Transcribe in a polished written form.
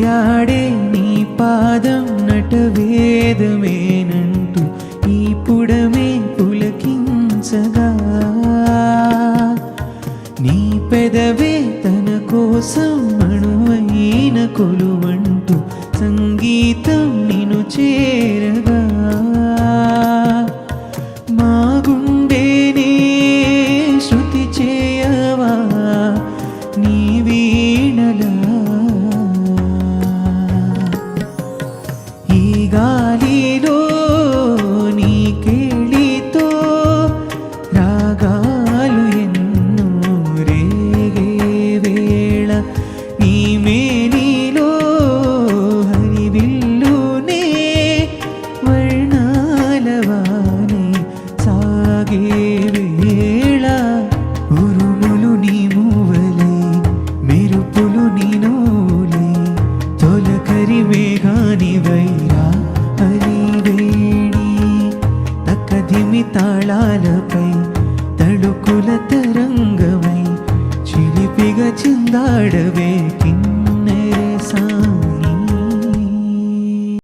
నడయాడే నీ పాదం నటవేదమేనంటూ ఈ పుడమే పులకించగా నీ పెదవే తన కోసం అణువైన కొలువంటూ సంగీతం నిన్ను చేరగా మా గుండెనే శృతి చేయవా నీ వీణలా ఈ గాలిలో నీ కేళితో రాగాలు ఎన్నో రేగే వేళ నీ మేనిలో హరివిల్లునే వర్ణాలవానే సాగే వేళ ఉరుములు నీ మూవలే మెరుపులు నీ నూలే తొలకరి మేఘాని వైరా హరివేణి తక్కదిమి తాళాలపై తడుకుల తరంగమై చిలిపిగా చిందాడవే కిన్నెర సా